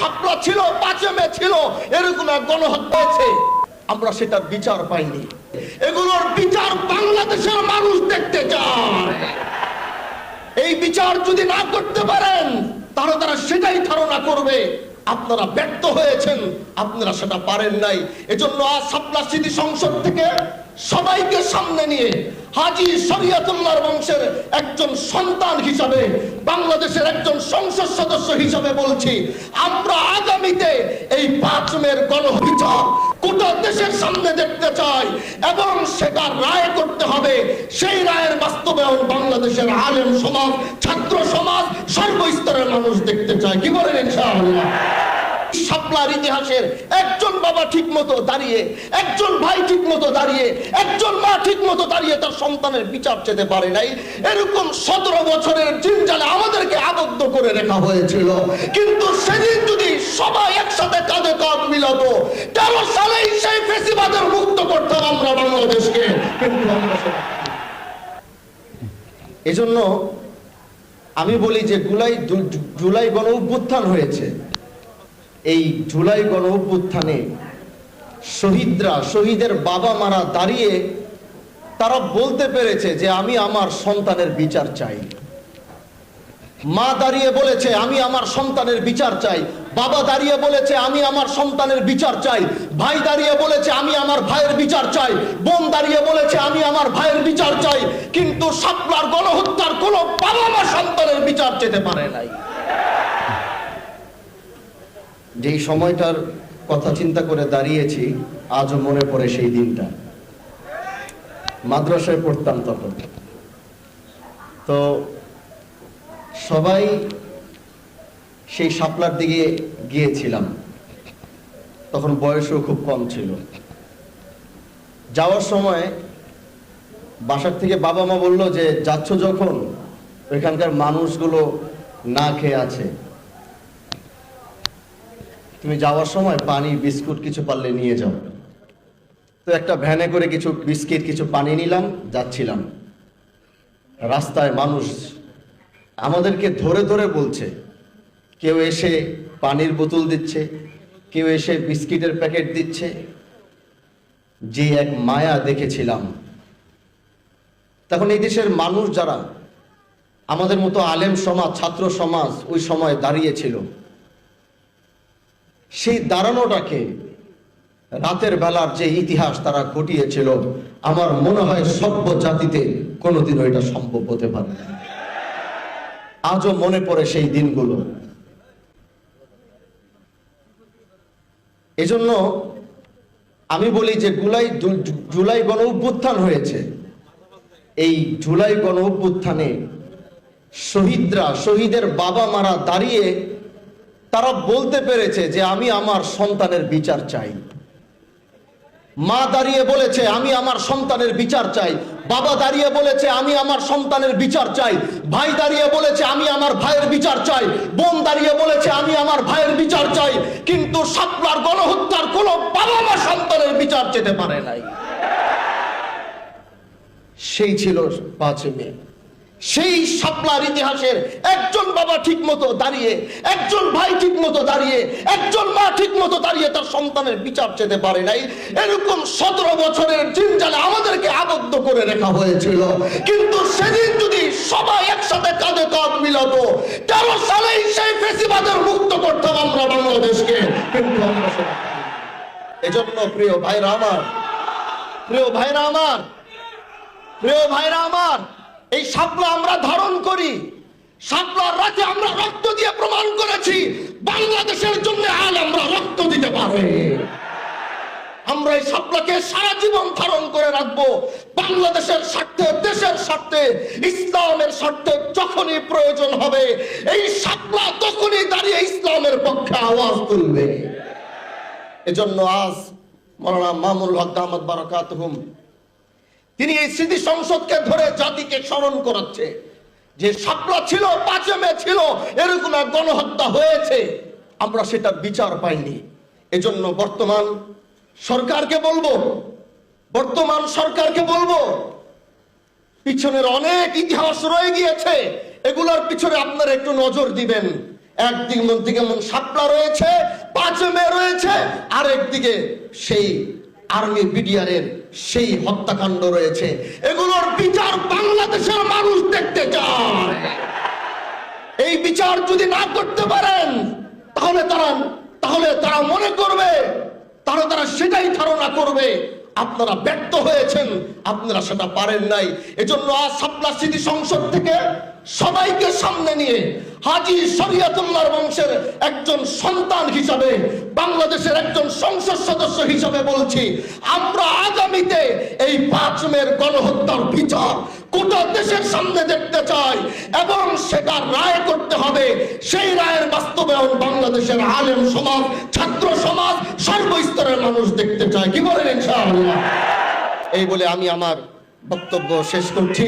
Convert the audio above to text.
শাপলা ছিল, 5 মে ছিল, এরকম এক গণহত্যা হয়েছে, আমরা সেটার বিচার পাইনি। এগুলোর বিচার বাংলাদেশের মানুষ দেখতে চায়। এই বিচার যদি না করতে পারেন তাহলে তারা সেটাই ধারণা করবে আপনারা ব্যর্থ হয়েছেন, আপনারা সেটা পারেন নাই। এজন্য আজ শাপলা স্মৃতি সংসদ থেকে সবাইকে সামনে নিয়ে হাজী শরিয়তুল্লাহর বংশের একজন সন্তান হিসাবে, বাংলাদেশের একজন সংসদ সদস্য হিসাবে বলছি, আমরা আগামীতে এই 5 মের গণবিচার গোটা দেশের সামনে দেখতে চাই এবং সেটা রায় করতে হবে। সেই রায়ের বাস্তবায়ন বাংলাদেশের আলেম সমাজ, ছাত্র সমাজ, সর্বস্তরের মানুষ দেখতে চায়। কি বলেন ইনশাআল্লাহ? শাপলার ইতিহাসের একজন বাবা ঠিক মতো দাঁড়িয়ে, একজন ভাই ঠিক মতো দাঁড়িয়ে, একজন মা ঠিক মতো দাঁড়িয়ে তার সন্তানের বিচার চেতে পারে নাই। এরকম 17 বছরের জিনজালে আমাদেরকে আবদ্ধ করে রাখা হয়েছিল। কিন্তু সেদিন যদি সবাই একসাথে কাঁধে কাঁধ মিলাতো, 13 সালেই সেই ফেসিবাদের মুক্ত করতাম আমরা বাংলাদেশকে। কিন্তু আমরা এজন্য আমি বলি যে জুলাই গণ অভ্যুত্থান হয়েছে। এই জুলাই গণ অভ্যুত্থানে শহীদরা, শহীদের বাবা মারা দাঁড়িয়ে তারা বলতে পেরেছে যে আমি আমার সন্তানের বিচার চাই। মা দাঁড়িয়ে বলেছে আমি আমার সন্তানের বিচার চাই, বাবা দাঁড়িয়ে বলেছে আমি আমার সন্তানের বিচার চাই, ভাই দাঁড়িয়ে বলেছে আমি আমার ভাইয়ের বিচার চাই, বোন দাঁড়িয়ে বলেছে আমি আমার ভাইয়ের বিচার চাই। কিন্তু শাপলার গণহত্যার কোনো বাবা মা সন্তানের বিচার চেতে পারে নাই। যেই সময়টার কথা চিন্তা করে দাঁড়িয়েছি, আজও মনে পড়ে সেই দিনটা। মাদ্রাসায় পড়তাম তখন, তো সবাই সেই শাপলার দিকে গিয়েছিলাম। তখন বয়সও খুব কম ছিল। যাওয়ার সময় বাসার থেকে বাবা মা বলল যে যাচ্ছ যখন, ওইখানকার মানুষগুলো না খেয়ে আছে, তুমি যাওয়ার সময় পানি বিস্কুট কিছু পারলে নিয়ে যাও। তো একটা ভ্যানে করে কিছু বিস্কিট কিছু পানি নিলাম, যাচ্ছিলাম। রাস্তায় মানুষ আমাদেরকে ধরে ধরে বলছে, কেউ এসে পানির বোতল দিচ্ছে, কেউ এসে বিস্কিটের প্যাকেট দিচ্ছে। যে এক মায়া দেখেছিলাম। তখন এই দেশের মানুষ যারা আমাদের মতো আলেম সমাজ, ছাত্র সমাজ ওই সময় দাঁড়িয়েছিল, সেই দাঁড়ানোটাকে, রাতের বেলার যে ইতিহাস তারা ঘটিয়েছিল, আমার মনে হয় সভ্য জাতিতে কোনোদিনও এটা সম্ভব হতে পারে না। আজও মনে পড়ে সেই দিনগুলো। এজন্য আমি বলি যে জুলাই গণ অভ্যুত্থান হয়েছে। এই জুলাই গণ অভ্যুত্থানে শহীদরা, শহীদের বাবা মারা দাঁড়িয়ে তারা বলতে পেরেছে যে আমি আমার সন্তানের বিচার চাই। মা দাঁড়িয়ে বলেছে আমি আমার সন্তানের বিচার চাই, বাবা দাঁড়িয়ে বলেছে আমি আমার সন্তানের বিচার চাই, ভাই দাঁড়িয়ে বলেছে আমি আমার ভাইয়ের বিচার চাই, বোন দাঁড়িয়ে বলেছে আমি আমার ভাইয়ের বিচার চাই। কিন্তু শাপলার গণহত্যার কোনো বাবা মা সন্তানের বিচার চেতে পারে নাই। সেই ছিল 5 মে। সেই শাপলার ইতিহাসের একজন বাবা ঠিক মতো দাঁড়িয়ে, একজন ভাই ঠিক মতো দাঁড়িয়ে, একজন মা ঠিক মতো দাঁড়িয়ে তার সন্তানের বিচার চেতে পারে নাই। এরকম 17 বছরের জিনজালে আমাদেরকে আবদ্ধ করে রাখা হয়েছিল। কিন্তু সেদিন যদি সবাই একসাথে কাঁধে কাঁধ মিলাতো, 13 সালেই সেই ফেসিবাদের মুক্ত করতাম আমরা বাংলাদেশকে। কিন্তু আমরা সেটা পারিনি। এজন্য প্রিয় ভাইরা আমার, প্রিয় ভাইরা আমার, প্রিয় ভাইরা আমার, এই শাপলা আমরা ধারণ করি। শাপলার রাতে আমরা রক্ত দিয়ে প্রমাণ করেছি বাংলাদেশের জন্য আল আমরা রক্ত দিতে পারে। আমরা এই শাপলাকে সারা জীবন ধারণ করে রাখবো, বাংলাদেশের স্বার্থে, দেশের স্বার্থে, ইসলামের স্বার্থে। যখনই প্রয়োজন হবে এই শাপলা তখনই দাঁড়িয়ে ইসলামের পক্ষে আওয়াজ তুলবে। এজন্য আজ মাওলানা মামুনুল হক দামাত বারাকাতুহুম তিনি এই স্মৃতি সংসদকে ধরে জাতিকে স্মরণ করাচ্ছে যে শাপলা ছিল, 5 মে ছিল, এরকম এক গণহত্যা হয়েছে, আমরা সেটার বিচার পাইনি। এজন্য বর্তমান সরকারকে বলবো, পিছনের অনেক ইতিহাস রয়ে গিয়েছে, এগুলোর পিছনে আপনারা একটু নজর দিবেন। একদিকে যেমন শাপলা রয়েছে, 5 মে রয়েছে, আরেকদিকে সেই আর্মি বিডিআরের সেই হত্যাকাণ্ড রয়েছে। এগুলোর বিচার বাংলাদেশের মানুষ দেখতে চায়। এই বিচার যদি না করতে পারেন তাহলে তারা মনে করবে, তারা সেটাই ধারণা করবে আপনারা ব্যর্থ হয়েছেন, আপনারা সেটা পারেন নাই। এজন্য আজ শাপলা স্মৃতি সংসদ থেকে সবাইকে সামনে নিয়ে হাজী শরিয়তুল্লাহর বংশের একজন সন্তান হিসাবে, বাংলাদেশের একজন সংসদ সদস্য হিসাবে বলছি, আমরা আগামীতে এই 5 মের গণহত্যার বিচার গোটা দেশের সামনে দেখতে চাই এবং সেটা রায় করতে হবে। সেই রায়ের বাস্তবায়ন বাংলাদেশের আলেম সমাজ, ছাত্র সমাজ, সর্বস্তরের মানুষ দেখতে চায়। কি বলেন ইনশাআল্লাহ? এই বলে আমি আমার বক্তব্য শেষ করছি।